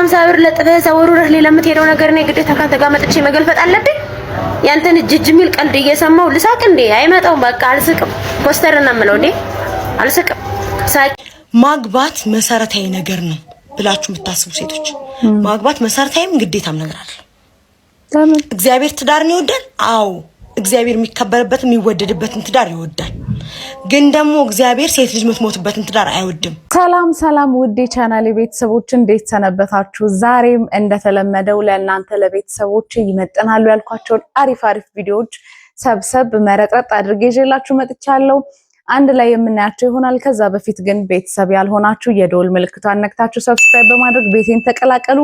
50 ብር ለጥፈህ ዘወሩረህ ሌላ የምትሄደው ነገር ነው ግዴታ ካንተ ጋር መጥቼ መገልፈጥ አለብኝ? ያንተን እጅ ሚል ቀልድ እየሰማው ልሳቅ እንዴ? አይመጣውም። በቃ አልስቅም። ኮስተርና ምለው እንዴ አልስቅም። ማግባት መሰረታዊ ነገር ነው ብላችሁ የምታስቡ ሴቶች ማግባት መሰረታዊም ግዴታም ነገር አለ። እግዚአብሔር ትዳርን ይወዳል። አዎ እግዚአብሔር የሚከበርበትን የሚወደድበትን ትዳር ይወዳል። ግን ደግሞ እግዚአብሔር ሴት ልጅ የምትሞትበትን ትዳር አይወድም። ሰላም ውዴ ቻናሌ ቤተሰቦች እንዴት ሰነበታችሁ? ዛሬም እንደተለመደው ለእናንተ ለቤተሰቦች ይመጥናሉ ያልኳቸውን አሪፍ ቪዲዮዎች ሰብሰብ መረጥረጥ አድርጌ ይዤላችሁ መጥቻለሁ። አንድ ላይ የምናያቸው ይሆናል። ከዛ በፊት ግን ቤተሰብ ያልሆናችሁ የደወል ምልክቷን ነክታችሁ ሰብስክራይብ በማድረግ ቤቴን ተቀላቀሉ።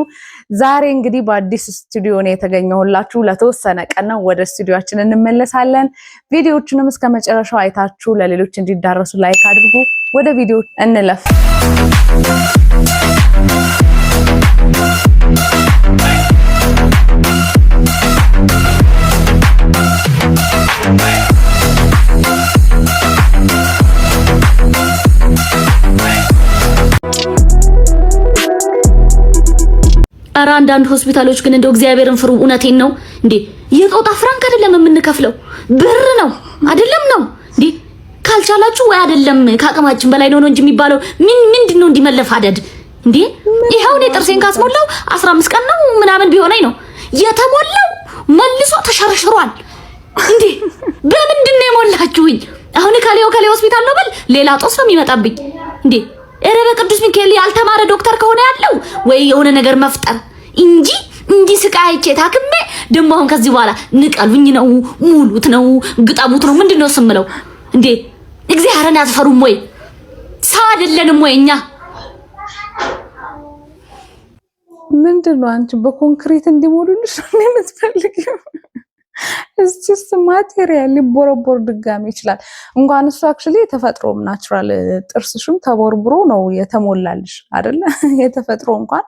ዛሬ እንግዲህ በአዲስ ስቱዲዮ ነው የተገኘሁላችሁ። ለተወሰነ ቀን ነው። ወደ ስቱዲዮአችን እንመለሳለን። ቪዲዮዎቹንም እስከ መጨረሻው አይታችሁ ለሌሎች እንዲዳረሱ ላይክ አድርጉ። ወደ ቪዲዮ እንለፍ። አንዳንድ ሆስፒታሎች ግን እንደው እግዚአብሔርን ፍሩ። እውነቴን ነው እንዴ የጦጣ ፍራንክ አይደለም የምንከፍለው ብር ነው አይደለም ነው እንዴ? ካልቻላችሁ ወይ አይደለም ከአቅማችን በላይ ነው እንጂ የሚባለው ምንድነው እንዲመለፍ አደድ እንዴ? ይሄው ነው ጥርሴን ካስሞላው 15 ቀን ነው ምናምን ቢሆነኝ ነው የተሞላው። መልሶ ተሸርሽሯል እንዴ? በምንድነው የሞላችሁኝ? አሁን ከሌው ሆስፒታል ነው በል ሌላ ጦስ ነው የሚመጣብኝ እንዴ? እረ በቅዱስ ሚካኤል ያልተማረ ዶክተር ከሆነ ያለው ወይ የሆነ ነገር መፍጠር እንጂ ስቃይቼ ታክሜ ደሞ አሁን ከዚህ በኋላ ንቀሉኝ ነው ሙሉት ነው ግጣሙት ነው ምንድነው ስምለው እንዴ? እግዚአብሔርን አትፈሩም ወይ? ሰው አይደለንም ወይ እኛ? ምንድነው አንቺ በኮንክሪት እንዲሞሉልሽ ነው የምትፈልጊው? እዚስ ማቴሪያል ሊቦረቦር ድጋሚ ይችላል። እንኳን እሱ አክቹሊ የተፈጥሮም ናቹራል ጥርስሽም ተቦርብሮ ነው የተሞላልሽ አይደለ? የተፈጥሮ እንኳን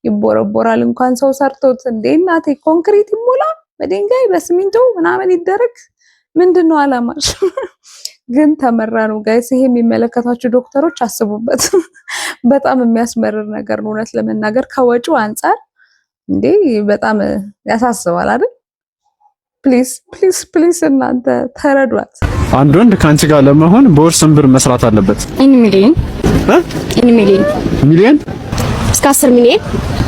ይቦረቦራል። እንኳን ሰው ሰርቶት እንዴ እናቴ ኮንክሪት ይሞላ በድንጋይ በሲሚንቶ ምናምን ይደረግ። ምንድነው አላማሽ? ግን ተመራ ነው ጋይስ። ይሄ የሚመለከታችሁ ዶክተሮች አስቡበት። በጣም የሚያስመርር ነገር ነው እውነት ለመናገር ከወጪው አንፃር እንዴ በጣም ያሳስባል አይደል? ፕሊዝ እናንተ ተረዷት። አንድ ወንድ ካንቺ ጋር ለመሆን በወር ስንት ብር መስራት አለበት? ሚሊዮን እስከ 10 ሚሊዮን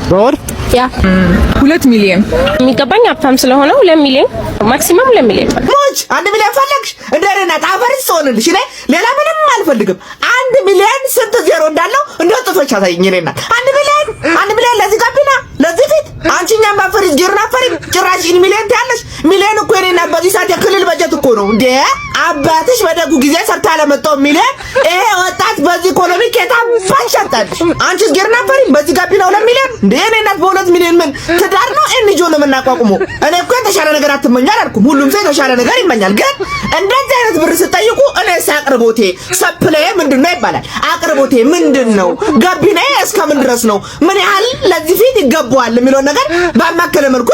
በወር ያ 2 ሚሊዮን የሚገባኝ ሀብታም ስለሆነ 2 ሚሊዮን ማክሲመም 2 ሚሊዮን ሞች 1 ሚሊዮን ፈለግሽ እንደረና ታፈርስ ሆነልሽ እኔ ሌላ ምንም አልፈልግም። 1 ሚሊዮን ስንት ዜሮ እንዳለው እንደው ጥቶች አሳይኝ እኔና 1 ሚሊዮን ለዚህ ጋቢና ለዚህ ፊት አንቺኛ ማፈርስ ጀርና ፈሪ ጭራሽ ሚሊዮን ታለሽ። ሚሊዮን እኮ እኔና በዚህ ሰዓት የክልል በጀት እኮ ነው እንዴ? አባትሽ በደጉ ጊዜ ሰርታ ለመጣው ሚሊዮን ይሄ ወጣት በዚህ ኢኮኖሚ ከታ ባንሻታልሽ አንቺስ ጀርና ፈሪ በዚህ ጋቢና 2 ሚሊዮን እንዴ? እኔና በ2 ሚሊዮን ምን ትዳር ነው እንጆ ነው የምናቋቁመው? እኔ እኮ የተሻለ ነገር አትመኛል አልኩም። ሁሉም ሰው የተሻለ ነገር ይመኛል። ግን እንደዚህ አይነት ብር ስጠይቁ እኔ ሳቅርቦቴ ሰፕላይ ምንድነው ይባላል። አቅርቦቴ ምንድነው? ጋቢናዬ እስከምን ድረስ ነው? ምን ያህል ለዚህ ፊት ይገባዋል የሚለው ነገር ባማከለ መልኩ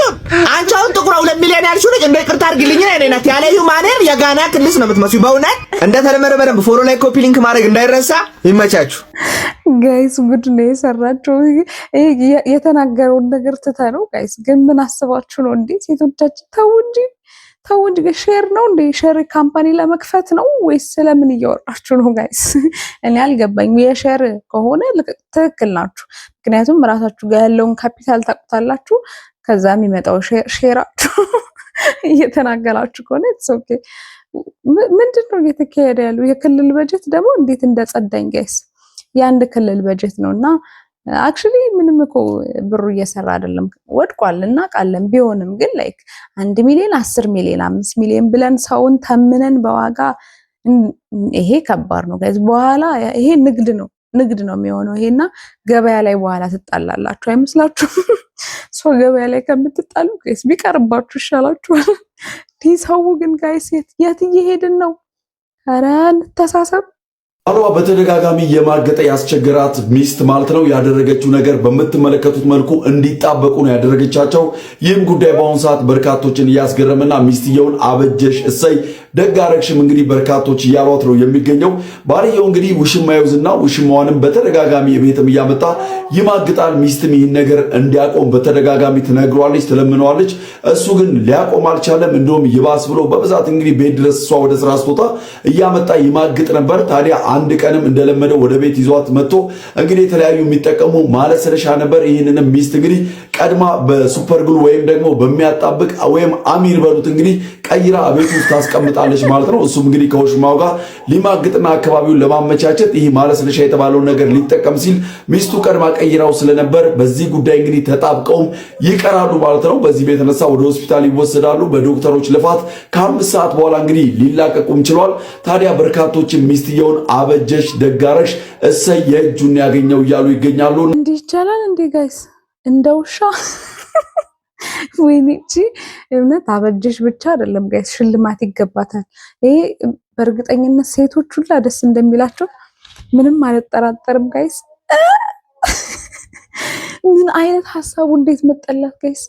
አንቺ አሁን ጥቁር 2 ሚሊዮን ያልሽው ልጅ እንደ ይቅርታ አድርግልኝ እኔ ናት ያለዩ ማነር የጋና ክልስ ነው የምትመስዩ። በእውነት እንደተለመደ በደንብ ፎሎ ላይ ኮፒ ሊንክ ማድረግ እንዳይረሳ። ይመቻችሁ ጋይስ። ጉድ ነው የሰራችሁ። የተናገረውን ነገር ትተነው ጋይስ። ግን ምን አስባችሁ ነው እንዴ ሴቶቻችን? ተው እንጂ ሼር ነው እንዴ? ሼር ካምፓኒ ለመክፈት ነው ወይስ ስለምን እያወራችሁ ነው ጋይስ? እኔ አልገባኝም። የሼር ከሆነ ትክክል ናችሁ። ምክንያቱም ራሳችሁ ጋር ያለውን ካፒታል ታውቁታላችሁ። ከዛ የሚመጣው ሼራችሁ እየተናገራችሁ ከሆነ ኢትስ ኦኬ። ምንድነው እየተካሄደ ያለው? የክልል በጀት ደግሞ እንዴት እንደጸዳኝ ጋይስ። የአንድ ክልል በጀት ነውና አክቹሊ ምንም እኮ ብሩ እየሰራ አይደለም፣ ወድቋል እናውቃለን። ቢሆንም ግን ላይክ 1 ሚሊዮን 10 ሚሊዮን 5 ሚሊዮን ብለን ሰውን ተምነን በዋጋ ይሄ ከባድ ነው ጋይስ። በኋላ ይሄ ንግድ ነው የሚሆነው ይሄና ገበያ ላይ በኋላ ትጣላላችሁ አይመስላችሁም? ሰው ገበያ ላይ ከምትጣሉ ጋይስ ቢቀርባችሁ ይሻላችኋል። ሰው ግን ጋይስ የት እየሄድን ነው? ኧረ እንተሳሰብ። ባሏ በተደጋጋሚ የማገጠ ያስቸገራት ሚስት ማለት ነው ያደረገችው ነገር በምትመለከቱት መልኩ እንዲጣበቁ ነው ያደረገቻቸው። ይህም ጉዳይ በአሁኑ ሰዓት በርካቶችን እያስገረመና ሚስትየውን አበጀሽ እሰይ ደግ አረግሽም እንግዲህ በርካቶች እያሏት ነው የሚገኘው። ባልየው እንግዲህ ውሽማ ይውዝና ውሽማዋንም በተደጋጋሚ ቤትም እያመጣ ይማግጣል። ሚስትም ይህን ነገር እንዲያቆም በተደጋጋሚ ትነግረዋለች፣ ትለምነዋለች። እሱ ግን ሊያቆም አልቻለም። እንደውም ይባስ ብሎ በብዛት እንግዲህ ቤት ድረስ እሷ ወደ ስራ ስትወጣ እያመጣ ይማግጥ ነበር። ታዲያ አንድ ቀንም እንደለመደው ወደ ቤት ይዟት መጥቶ እንግዲህ የተለያዩ የሚጠቀሙ ማለስለሻ ነበር። ይህንንም ሚስት እንግዲህ ቀድማ በሱፐር ግሉ ወይም ደግሞ በሚያጣብቅ ወይም አሚር በሉት እንግዲህ ቀይራ ቤት ውስጥ ታስቀምጣለች ማለት ነው። እሱም እንግዲህ ከውሽማው ጋር ሊማግጥና አካባቢውን ለማመቻቸት ይህ ማለስለሻ የተባለውን ነገር ሊጠቀም ሲል ሚስቱ ቀድማ ቀይራው ስለነበር በዚህ ጉዳይ እንግዲህ ተጣብቀውም ይቀራሉ ማለት ነው። በዚህ የተነሳ ወደ ሆስፒታል ይወሰዳሉ። በዶክተሮች ልፋት ከ5 ሰዓት በኋላ እንግዲህ ሊላቀቁም ችሏል። ታዲያ በርካቶችን ሚስትየውን አበጀሽ ደጋረሽ እሰይ የእጁን ያገኘው እያሉ ይገኛሉ። እንዲህ ይቻላል እንዴ ጋይስ? እንደ ውሻ ወይኔ እቺ እውነት አበጀሽ ብቻ አይደለም ጋይስ፣ ሽልማት ይገባታል። ይሄ በእርግጠኝነት ሴቶች ሁላ ደስ እንደሚላቸው ምንም አልጠራጠርም ጋይስ። ምን አይነት ሀሳቡ እንዴት መጠላት ጋይስ!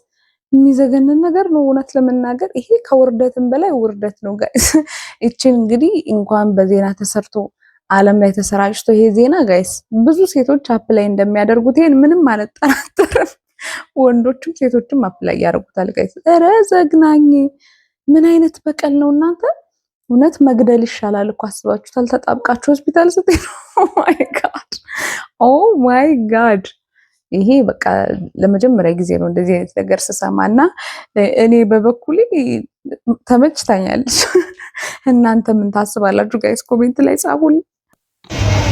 የሚዘገንን ነገር ነው እውነት ለመናገር ይሄ ከውርደትም በላይ ውርደት ነው ጋይስ። እቺን እንግዲህ እንኳን በዜና ተሰርቶ ዓለም ላይ ተሰራጭቶ ይሄ ዜና ጋይስ ብዙ ሴቶች አፕላይ እንደሚያደርጉት ይሄን ምንም አልጠራጠርም። ወንዶችም ሴቶችም አፕላይ ያደርጉታል ጋይስ። ኧረ ዘግናኝ! ምን አይነት በቀል ነው እናንተ! እውነት መግደል ይሻላል እኮ አስባችሁታል? ተጣብቃችሁ ሆስፒታል ስትሄዱ ኦ ማይ ጋድ! ይሄ በቃ ለመጀመሪያ ጊዜ ነው እንደዚህ አይነት ነገር ስሰማና እኔ በበኩሌ ተመችታኛለች። እናንተ ምን ታስባላችሁ ጋይስ? ኮሜንት ላይ ጻፉልኝ።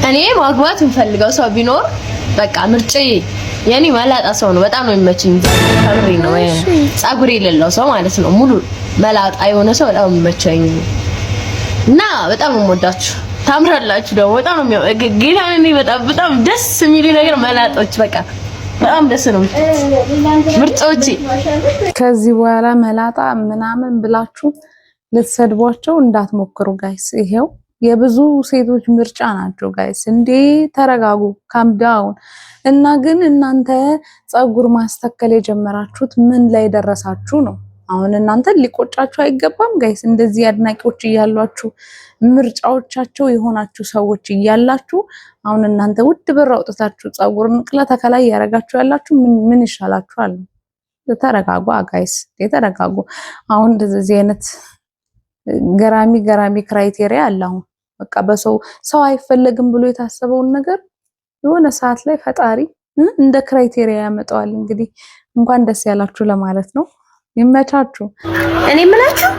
እኔ ማግባት የምፈልገው ሰው ቢኖር በቃ ምርጫዬ የኔ መላጣ ሰው ነው። በጣም ነው የሚመችኝ። ታምሪ ነው ጸጉር የሌለው ሰው ማለት ነው። ሙሉ መላጣ የሆነ ሰው በጣም የሚመቸኝ እና በጣም የምወዳችሁ ታምራላችሁ ደግሞ በጣም ነው ጌታን እኔ በጣም ደስ የሚል ነገር መላጦች በቃ በጣም ደስ ነው ምርጫዎቼ። ከዚህ በኋላ መላጣ ምናምን ብላችሁ ልትሰድቧቸው እንዳትሞክሩ ጋይስ። ይሄው የብዙ ሴቶች ምርጫ ናቸው ጋይስ። እንዴ ተረጋጉ፣ ካም ዳውን። እና ግን እናንተ ጸጉር ማስተከል የጀመራችሁት ምን ላይ ደረሳችሁ ነው? አሁን እናንተ ሊቆጫችሁ አይገባም ጋይስ። እንደዚህ አድናቂዎች እያሏችሁ ምርጫዎቻቸው የሆናችሁ ሰዎች እያላችሁ አሁን እናንተ ውድ ብር አውጥታችሁ ጸጉር ንቅለ ተከላ ያረጋችሁ ያላችሁ ምን ይሻላችኋል? ተረጋጉ ጋይስ፣ ተረጋጉ። አሁን እንደዚህ አይነት ገራሚ ክራይቴሪያ አለ። አሁን በቃ ሰው አይፈለግም ብሎ የታሰበውን ነገር የሆነ ሰዓት ላይ ፈጣሪ እንደ ክራይቴሪያ ያመጣዋል። እንግዲህ እንኳን ደስ ያላችሁ ለማለት ነው። ይመቻችሁ። እኔ የምላችሁ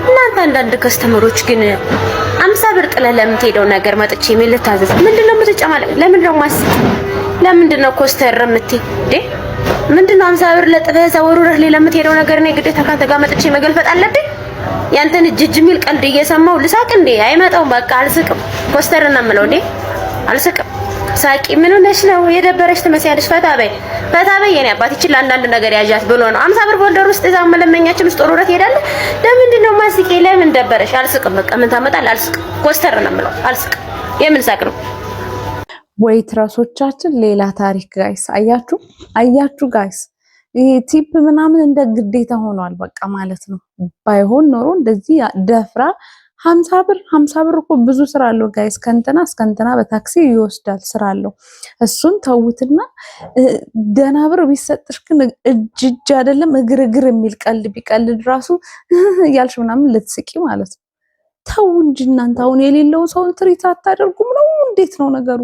እናንተ አንዳንድ ከስተመሮች ግን 50 ብር ጥለህ ለምትሄደው ነገር መጥቼ ምን ልታዘዝ? ምንድነው የምትጨማለቅ? ለምንድነው ማስጥ? ለምንድነው ኮስተር የምትይ እንዴ? ምንድነው 50 ብር ለጥለህ ዘወሩረህ ለምትሄደው ነገር ነው ግዴታ ካንተ ጋር መጥቼ መገልፈጥ አለብኝ? ያንተን እጅ ሚል ቀልድ እየሰማው ልሳቅ እንዴ? አይመጣውም። በቃ አልስቅም። ኮስተር እና ምለው እንዴ አልስቅም። ሳቂ ምን ሆነሽ ነው? የደበረሽ ትመስያለሽ። ፈታ በይ የኔ አባት ይችላል አንዳንድ ነገር ያዣት ብሎ ነው 50 ብር ቦልደር ውስጥ እዛው መለመኛችን ውስጥ ጦሩረት ሄዳለ። ለምንድን ነው ማስቄ? ለምን ደበረሽ? አልስቅም። በቃ ምን ታመጣል? አልስቅም። ኮስተር ነው የምለው አልስቅም። የምን ሳቅ ነው? ወይ ትራሶቻችን ሌላ ታሪክ ጋይስ። አያችሁ ጋይስ፣ ይሄ ቲፕ ምናምን እንደ ግዴታ ሆኗል በቃ ማለት ነው። ባይሆን ኖሮ እንደዚህ ደፍራ 50 ብር እኮ ብዙ ስራ አለው ጋይስ። ከእንትና እስከ እንትና በታክሲ ይወስዳል ስራ አለው። እሱን ተውትና ደህና ብር ቢሰጥሽ ግን እጅ አይደለም እግር የሚል ቀልድ ቢቀልድ ራሱ ያልሽ ምናምን ልትስቂ ማለት ነው። ተው እንጂ እናንተ አሁን የሌለው ሰውን ትሪት አታደርጉም ነው? እንዴት ነው ነገሩ?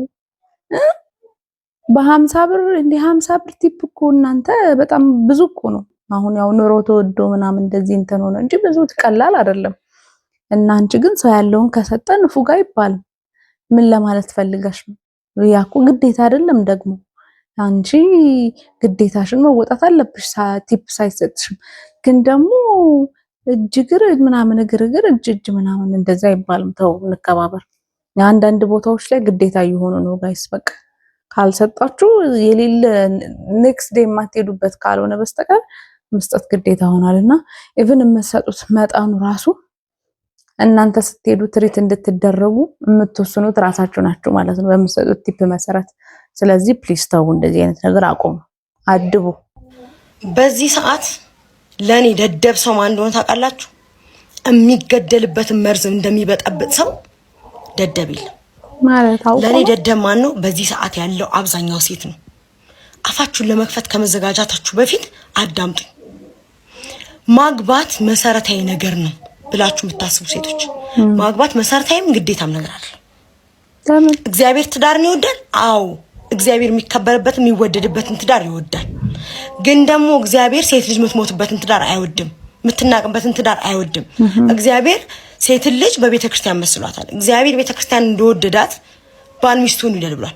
በ50 ብር እንደ 50 ብር ቲፕ እኮ እናንተ በጣም ብዙ እኮ ነው። አሁን ያው ኑሮ ተወዶ ምናምን እንደዚህ እንትን ሆነ እንጂ ብዙ ትቀላል አይደለም። እና አንቺ ግን ሰው ያለውን ከሰጠን ፉጋ ይባላል። ምን ለማለት ፈልጋሽ ነው? ያኮ ግዴታ አይደለም ደግሞ አንቺ ግዴታሽን መወጣት አለብሽ ቲፕ ሳይሰጥሽም። ግን ደግሞ እጅግር ምናምን እግር እጅ ምናምን እንደዛ አይባልም። ተው እንከባበር። አንዳንድ ቦታዎች ላይ ግዴታ እየሆኑ ነው ጋይስ። በቃ ካልሰጣችሁ የሌለ ኔክስት ዴይ የማትሄዱበት ካልሆነ በስተቀር መስጠት ግዴታ ሆናልና ኢቭን የምትሰጡት መጠኑ ራሱ እናንተ ስትሄዱ ትሪት እንድትደረጉ የምትወስኑት ራሳችሁ ናችሁ ማለት ነው በምትሰጡት ቲፕ መሰረት። ስለዚህ ፕሊዝ ተው እንደዚህ አይነት ነገር አቆሙ፣ አድቡ። በዚህ ሰዓት ለኔ ደደብ ሰው ማን እንደሆነ ታውቃላችሁ? የሚገደልበትን መርዝ እንደሚበጠብጥ ሰው ደደብ የለም ማለት አውቆ ለኔ ደደብ ማን ነው? በዚህ ሰዓት ያለው አብዛኛው ሴት ነው። አፋችሁን ለመክፈት ከመዘጋጃታችሁ በፊት አዳምጡ። ማግባት መሰረታዊ ነገር ነው ብላችሁ የምታስቡ ሴቶች ማግባት መሰረታዊም ግዴታም ነገር አለ። እግዚአብሔር ትዳርን ይወዳል። አዎ እግዚአብሔር የሚከበርበትን የሚወደድበትን ትዳር ይወዳል። ግን ደግሞ እግዚአብሔር ሴት ልጅ የምትሞትበትን ትዳር አይወድም። የምትናቅበትን ትዳር አይወድም። እግዚአብሔር ሴት ልጅ በቤተክርስቲያን መስሏታል። እግዚአብሔር ቤተክርስቲያን እንደወደዳት ባል ሚስቱን ይውደድ ብሏል።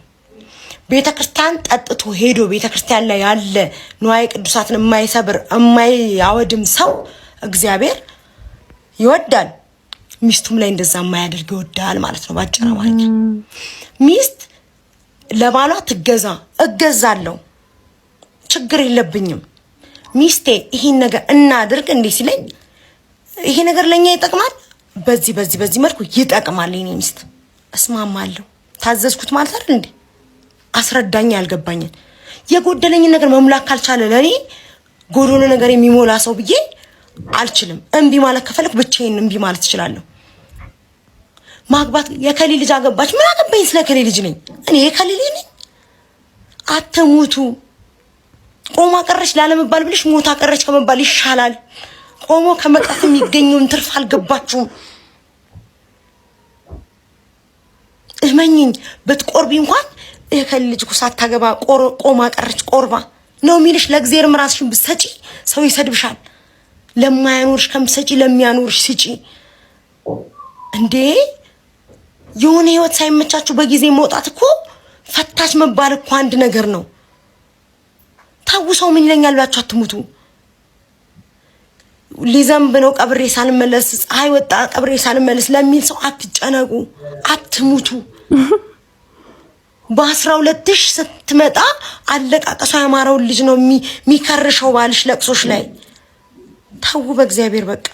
ቤተክርስቲያን ጠጥቶ ሄዶ ቤተክርስቲያን ላይ ያለ ንዋየ ቅዱሳትን የማይሰብር የማያወድም ሰው እግዚአብሔር ይወዳል። ሚስቱም ላይ እንደዛ የማያደርግ ይወዳል ማለት ነው ባጭሩ ማለት ነው። ሚስት ለባሏ ትገዛ እገዛለሁ ችግር የለብኝም ሚስቴ ይሄን ነገር እናድርግ እንዴ ሲለኝ ይሄ ነገር ለኛ ይጠቅማል በዚህ መልኩ ይጠቅማል የኔ ሚስት እስማማለሁ ታዘዝኩት ማለት አይደል እንዴ አስረዳኝ ያልገባኝን የጎደለኝ ነገር መሙላት ካልቻለ ለኔ ጎዶሎ ነገር የሚሞላ ሰው ብዬ አልችልም። እምቢ ማለት ከፈለኩ ብቻዬን እምቢ ማለት እችላለሁ። ማግባት የከሌ ልጅ አገባች ምን አገባኝ ስለ ከሌ ልጅ ነኝ እኔ የከሌ ልጅ ነኝ። አትሙቱ ቆማ ቀረች ላለመባል ብለሽ ሞታ ቀረች ከመባል ይሻላል። ቆሞ ከመቅረት የሚገኘውን ትርፍ አልገባችሁም። እመኝኝ ብትቆርቢ እንኳን የከሌ ልጅ እኮ ሳታገባ ቆማ ቀረች ቆርባ ነው የሚልሽ። ለእግዚአብሔርም ራስሽን ብትሰጪ ሰው ይሰድብሻል። ለማያኖርሽ ከምትሰጪ ለሚያኖርሽ ስጪ እንዴ። የሆነ ህይወት ሳይመቻችሁ በጊዜ መውጣት እኮ ፈታች መባል እኮ አንድ ነገር ነው። ታውሰው ምን ይለኛል ብላችሁ አትሙቱ። ሊዘንብ ነው ቀብሬ ሳልመለስ ፀሐይ ወጣ ቀብሬ ሳልመለስ ለሚል ሰው አትጨነቁ፣ አትሙቱ። በ12ሽ ስትመጣ አለቃቀሷ ያማረው ልጅ ነው የሚከርሸው ባልሽ ለቅሶሽ ላይ። ታው በእግዚአብሔር በቃ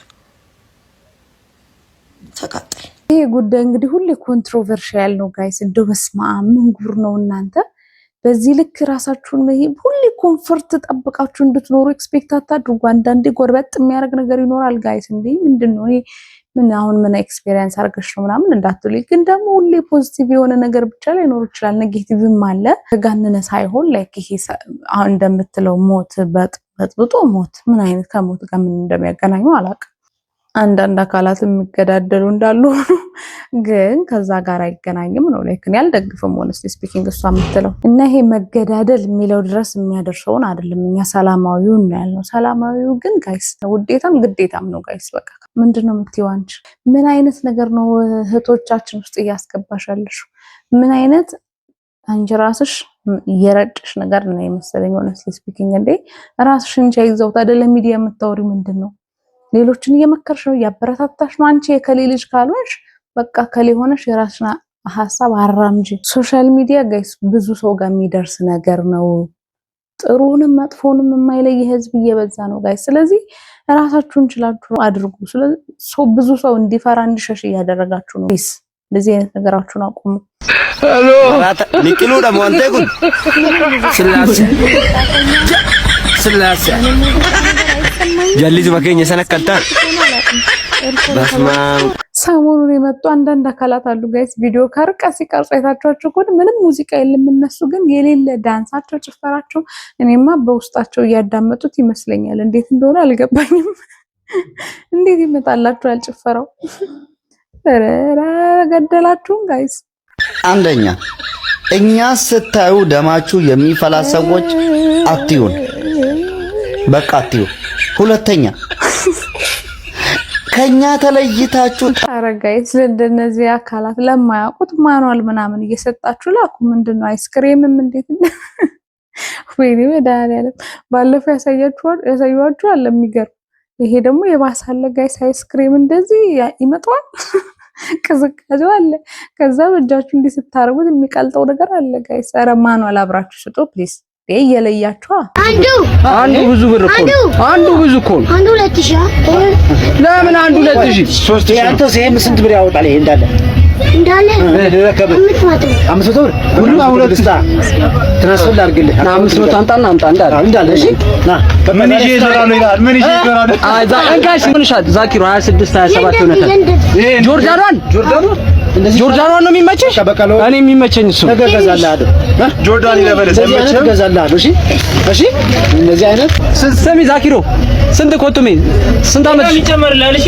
ተቃጠል። ይሄ ጉዳይ እንግዲህ ሁሌ ኮንትሮቨርሺያል ነው ጋይስ። እንደው በስመ አብ ምን ጉር ነው እናንተ። በዚህ ልክ ራሳችሁን ሁሌ ኮንፈርት ተጠብቃችሁ እንድትኖሩ ኤክስፔክት አታድርጉ። አንዳንዴ ጎርበጥ የሚያደርግ ነገር ይኖራል ጋይስ። እንዴ ምንድነው ይሄ? ምን ኤክስፒሪየንስ አድርገሽ ነው ምናምን እንዳትሉኝ። ግን ደግሞ ሁሌ ፖዚቲቭ የሆነ ነገር ብቻ ላይ ኖር ይችላል፣ ኔጌቲቭም አለ። ተጋነነ ሳይሆን ላይክ ይሄ አሁን እንደምትለው ሞት በጥብጦ ሞት ምን አይነት ከሞት ጋር ምን እንደሚያገናኘው አላውቅም። አንዳንድ አካላት የሚገዳደሉ እንዳሉ ግን ከዛ ጋር አይገናኝም ነው። ላይክ እኔ አልደግፍም ሆነስሊ ስፒኪንግ እሷ የምትለው እና ይሄ መገዳደል የሚለው ድረስ የሚያደርሰውን አይደለም። እኛ ሰላማዊውን ነው ያልነው። ሰላማዊው ግን ጋይስ ውዴታም ግዴታም ነው ጋይስ። በቃ ምንድነው የምትይው አንቺ? ምን አይነት ነገር ነው እህቶቻችን ውስጥ እያስገባሻለሽ? ምን አይነት አንቺ ራስሽ የረጭሽ ነገር ነው የመሰለኝ ሆነስሊ ስፒኪንግ። እንዴ ራስሽን ቻይዘው ታደለ ሚዲያ የምታወሪ ምንድነው? ሌሎችን እየመከርሽ ነው፣ እያበረታታሽ ነው። አንቺ የከሌ ልጅ ካልሆንሽ በቃ ከሌ ሆነሽ የራስሽን ሐሳብ አራምጂ። ሶሻል ሚዲያ ጋይስ ብዙ ሰው ጋር የሚደርስ ነገር ነው። ጥሩንም መጥፎንም የማይለይ ህዝብ እየበዛ ነው ጋይስ። ስለዚህ ራሳችሁን ችላችሁ አድርጉ። ስለዚህ ብዙ ሰው እንዲፈራ እንዲሸሽ እያደረጋችሁ ነው። ፕሊዝ እንደዚህ አይነት ነገራችሁን አቁሙ። ሄሎ ኒቅሉ ደግሞ አንተ ጉድ ስላሴ ጀልጅ በከኝ ሰነከታ ሰሞኑን የመጡ አንዳንድ አካላት አሉ ጋይስ። ቪዲዮ ከርቀ ሲቀርጹ አይታችኋቸው ከሆነ ምንም ሙዚቃ የለም። እነሱ ግን የሌለ ዳንሳቸው፣ ጭፈራቸው እኔማ በውስጣቸው እያዳመጡት ይመስለኛል። እንዴት እንደሆነ አልገባኝም። እንዴት ይመጣላችኋል ጭፈራው? ኧረ ገደላችሁም ጋይስ። አንደኛ እኛ ስታዩ ደማችሁ የሚፈላ ሰዎች አትዩን፣ በቃ አትዩን። ሁለተኛ ከኛ ተለይታችሁ ታረጋይስ ለእንደነዚህ አካላት ለማያውቁት ማኑዋል ምናምን እየሰጣችሁ ላኩ። ምንድነው አይስክሬምም እንዴት ወይኔ መድኃኒዓለም ባለፈው ያሳያችሁ አለ የሚገርም። ይሄ ደግሞ የባሳለ ጋይስ አይስክሬም እንደዚህ ይመጣዋል። ቅዝቃዜው አለ። ከዛ በእጃችሁ እንዲህ ስታረጉት የሚቀልጠው ነገር አለ ጋይስ። ኧረ ማኑዋል አብራችሁ ስጡ ፕሊዝ። እየለያችሁ አንዱ ብዙ ብር እኮ አንዱ ብዙ እኮ አንዱ 2000 ለምን አንዱ 2000 3000 ያንተ ሲሄም ስንት ብር ያወጣል? ይሄ እንዳለ እንዳለ ደረከበ 500 ብር ሁሉም ሁለት ትራንስፈር አድርግልህ 500 አምጣና እንዳለ እሺ ና ምን ይዤ እዞራለሁ ይላል ምን ይዤ እዞራለሁ እንካሽ ምን ሻት ዛኪሩ 26 27 ሆነታል ጆርዳኗን ነው የሚመችሽ እኔ የሚመቸኝ እሱ ተገዛለህ አይደል ጆርዳን ይለበለ ተገዛለህ አይደል እሺ እነዚህ አይነት ስሚ ዛኪሮ ስንት ኮቱሜ ስንት አመት ይጨመርልሃል እሺ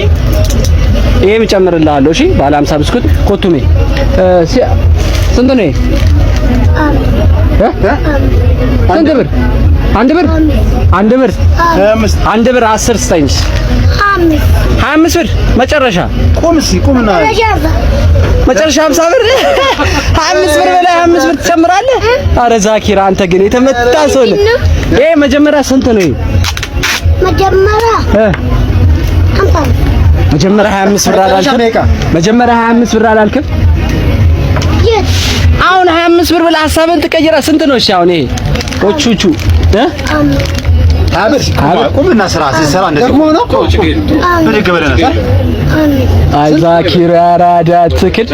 ይሄም ይጨምርልሃለሁ እሺ ባለ 50 ብስኩት ኮቱሜ ስንት ነው አንድ ብር 10 ስጠኝ 25 ብር መጨረሻ ቁምና መጨረሻ 50 ብር 25 ብር በላይ 25 ብር ትጨምራለህ አረ ዛኪራ አንተ ግን የተመታ ሰው ነህ ይሄ መጀመሪያ ስንት ነው መጀመሪያ 25 ብር አላልክም መጀመሪያ 25 ብር አላልክም አሁን 25 ብር ብለህ ሐሳብን ትቀይራ ስንት ነው እሺ አሁን ይሄ ኦቹቹ አብር ቁምና ስራ ሲሰራ እንደዚህ ነው ምን ይገበለና ዛኪሮ ያራዳ ትክል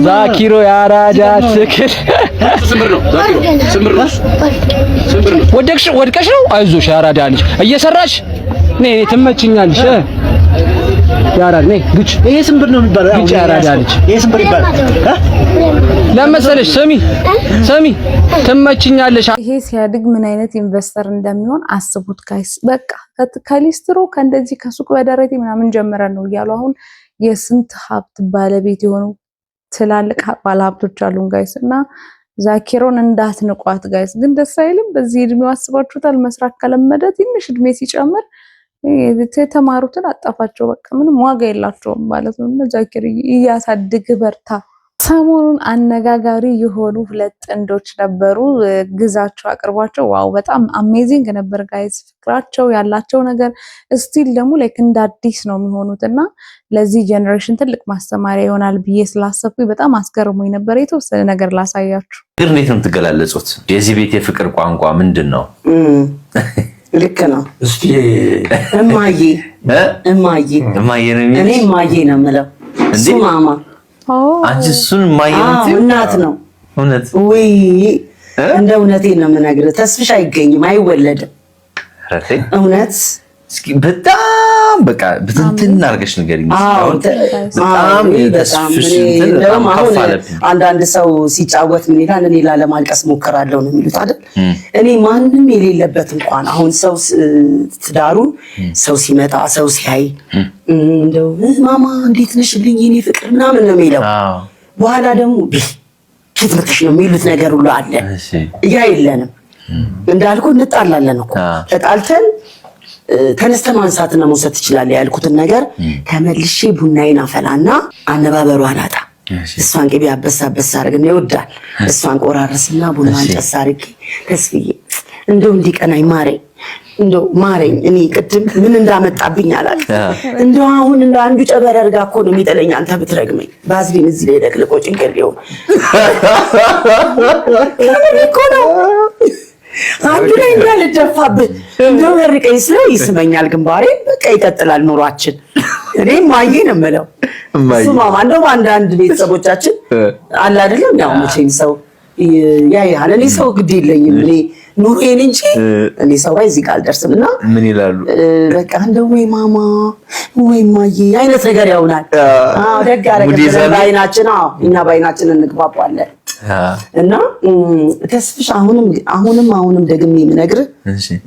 ዛኪሮ ያራዳ ትክል ስምር ነው ወድቀሽ ነው አይዞሽ ያራዳ ልጅ እየሰራሽ ነይ ትመችኛለሽ ያራዳ ነይ ግጭ ይሄ ስምብር ነው የሚባለው ግጭ ያራዳ ልጅ ይሄ ስምብር ይባላል ለመሰለሽ ሰሚ ትመችኛለሽ ይሄ ሲያድግ ምን አይነት ኢንቨስተር እንደሚሆን አስቡት ጋይስ በቃ ከሊስትሮ ከእንደዚህ ከሱቅ በደረቴ ምናምን ጀምረን ነው እያሉ አሁን የስንት ሀብት ባለቤት የሆኑ ትላልቅ ባለሀብቶች አሉን ጋይስ እና ዛኪሮን እንዳትንቋት ጋይስ ግን ደስ አይልም በዚህ እድሜው አስባችሁታል መስራት ከለመደ ትንሽ እድሜ ሲጨምር የተማሩትን አጣፋቸው በቃ ምንም ዋጋ የላቸውም ማለት ነው እና ዛኪር እያሳድግ በርታ ሰሞኑን አነጋጋሪ የሆኑ ሁለት ጥንዶች ነበሩ ግዛቸው አቅርቧቸው ዋው በጣም አሜዚንግ ነበር ጋይስ ፍቅራቸው ያላቸው ነገር ስቲል ደግሞ ላይክ እንደ አዲስ ነው የሚሆኑትና ለዚህ ጄነሬሽን ትልቅ ማስተማሪያ ይሆናል ብዬ ስላሰብኩ በጣም አስገርሞኝ ነበር የተወሰነ ነገር ላሳያችሁ ግን እንዴት ነው የምትገላለጹት የዚህ ቤት የፍቅር ቋንቋ ምንድነው ልክ ነው እስቲ እማዬ ነው እኔ እማዬ ነው የምለው እሱ ማማ አንቺ እሱን ማየት እናት ነው እውነት ወይ እንደ እውነቴን ነው የምነግርህ ተስፍሽ አይገኝም አይወለድም እውነት እስኪ በጣም በቃ በትንትን አድርገሽ ንገሪኝ በጣም ተስፍሽ እንትን አንዳንድ ሰው ሲጫወት ምን ይላል እኔ ላለማልቀስ ሞክራለሁ ነው የሚሉት አይደል እኔ ማንንም የሌለበት እንኳን አሁን ሰው ትዳሩን ሰው ሲመጣ ሰው ሲያይ እንደው ማማ እንዴት ነሽልኝ የኔ ፍቅር ምናምን ነው የሚለው በኋላ ደግሞ ክትምትሽ ነው የሚሉት ነገር ሁሉ አለ ያ የለንም እንዳልኩ እንጣላለን እኮ ተጣልተን ተነስተ ማንሳትና መውሰድ ይችላል ያልኩትን ነገር ተመልሼ ቡናዬን አፈላና አነባበሯን አጣ እሷን ቅቤ አበሳበስ አድርግና ይወዳል እሷን ቆራረስና ቡናን ጨሳርኪ ተስፍዬ እንደው እንዲቀናኝ እንደው ማረኝ እኔ ቅድም ምን እንዳመጣብኝ አላል እንደው አሁን እንደ አንዱ ጨበር አድርጋ እኮ ነው የሚጠለኝ አንተ ብትረግመኝ ባዝሊን እዚህ ላይ ደቅልቆ ጭንቅሌው እኮ ነው አንዱ ላይ እንዳልደፋብህ እንደው ወርቀኝ ስለው ይስመኛል ግንባሬ በቃ ይቀጥላል ኑሯችን እኔ ማዬ ነው የምለው እሱ ማማ እንደው አንዳንድ ቤተሰቦቻችን አለ አይደለም ያው መቼም ሰው ያያል እኔ ሰው ግድ የለኝም እኔ ኑሮዬን እንጂ እኔ ሰው እዚህ ጋር አልደርስምና ምን ይላሉ በቃ እንደው ወይ ማማ ወይ ማዬ አይነት ነገር ያውናል ደግ አረጋግጥ ባይናችን እኛ ባይናችን እንግባባለን እና ተስፍሽ አሁንም ደግሜ የምነግርህ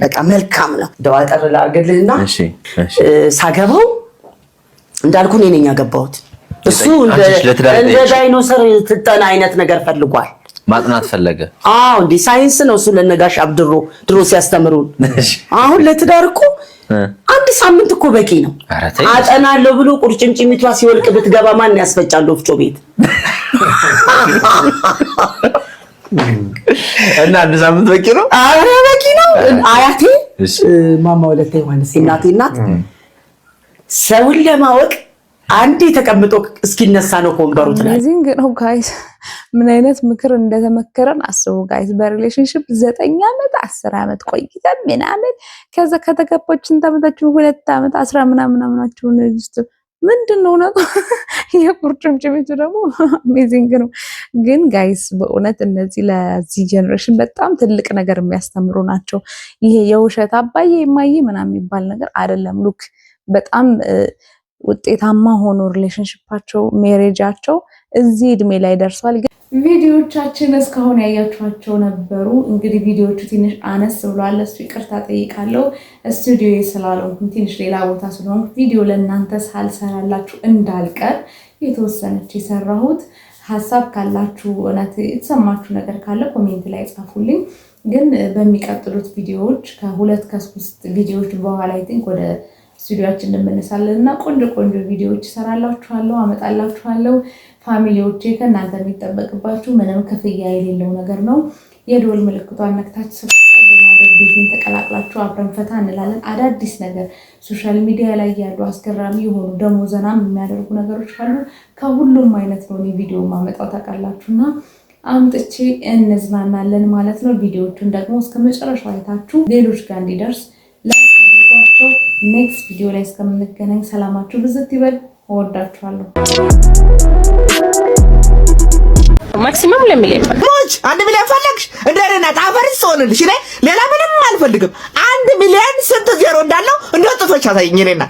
በቃ መልካም ነው ደው አጠር ላድርግልህና ሳገባው እንዳልኩ እኔ ነኝ ያገባሁት እሱ እንደ ዳይኖሰር ትጠና አይነት ነገር ፈልጓል ማጥናት ፈለገ እንዴ ሳይንስ ነው እሱ ለነጋሽ አብድሮ ድሮ ሲያስተምሩን አሁን ለትዳር እኮ አንድ ሳምንት እኮ በቂ ነው አጠናለሁ ብሎ ቁርጭምጭሚቷ ሲወልቅ ብትገባ ማን ያስፈጫል ወፍጮ ቤት እና አንድ ሳምንት በቂ ነው አረ በቂ ነው አያቴ ማማ ወለተ ዮሐንስ እናቴ እናት ሰውን ለማወቅ አንዴ ተቀምጦ እስኪነሳ ነው ኮንበሩ ትላለች አሜዚንግ ነው ጋይስ ምን አይነት ምክር እንደተመከረን አስቡ ጋይስ በሪሌሽንሺፕ 9 አመት 10 አመት ቆይተን ምን አመት ከዛ ከተገባችን ተመጣጣችሁ 2 አመት 10 ምናምን አመናችሁን ምንድነው ነው? የቁርጭምጭሚቱ ደግሞ አሜዚንግ ነው። ግን ጋይስ በእውነት እነዚህ ለዚህ ጀነሬሽን በጣም ትልቅ ነገር የሚያስተምሩ ናቸው። ይሄ የውሸት አባዬ የማዬ ምናምን የሚባል ነገር አይደለም። ሉክ በጣም ውጤታማ ሆኖ ሪሌሽንሽፓቸው ሜሬጃቸው እዚህ እድሜ ላይ ደርሷል። ቪዲዮዎቻችን እስካሁን ያያችኋቸው ነበሩ። እንግዲህ ቪዲዮዎቹ ትንሽ አነስ ብሏል። እሱ ይቅርታ ጠይቃለሁ። ስቱዲዮ ስላልሆንኩ ትንሽ ሌላ ቦታ ስለሆንኩ ቪዲዮ ለእናንተ ሳልሰራላችሁ እንዳልቀር የተወሰነች የሰራሁት። ሀሳብ ካላችሁ እውነት የተሰማችሁ ነገር ካለ ኮሜንት ላይ ጻፉልኝ። ግን በሚቀጥሉት ቪዲዮዎች ከ2 ከ3 ቪዲዮዎች በኋላ አይ ቲንክ ወደ ስቱዲዮአችን እንመለሳለን እና ቆንጆ ቪዲዮዎች እሰራላችኋለሁ፣ አመጣላችኋለሁ። ፋሚሊዎቼ ከእናንተ የሚጠበቅባችሁ ምንም ክፍያ የሌለው ነገር ነው። የደወል ምልክቷን ነክታችሁ ሰብስክራይብ በማድረግ ቤቱን ተቀላቅላችሁ አብረን ፈታ እንላለን። አዳዲስ ነገር ሶሻል ሚዲያ ላይ ያሉ አስገራሚ የሆኑ ደግሞ ዘናም የሚያደርጉ ነገሮች ካሉ ከሁሉም አይነት ነው ቪዲዮ ማመጣው ታውቃላችሁና አምጥቼ እንዝናናለን ማለት ነው። ቪዲዮዎቹን ደግሞ እስከ መጨረሻው አይታችሁ ሌሎች ጋር እንዲደርስ ላይክ አድርጓቸው። ኔክስት ቪዲዮ ላይ እስከምንገናኝ ሰላማችሁ ብዝት ይበል። እወዳችኋለሁ። ማክሲመም 2 ሚሊዮን ሞች 1 ሚሊዮን ፈለግሽ እንደና ታፈርስ ሆነልሽ። እኔ ሌላ ምንም አልፈልግም። 1 ሚሊዮን ስንት ዜሮ እንዳለው እንደው ጥቶች አሳይኝ። እኔና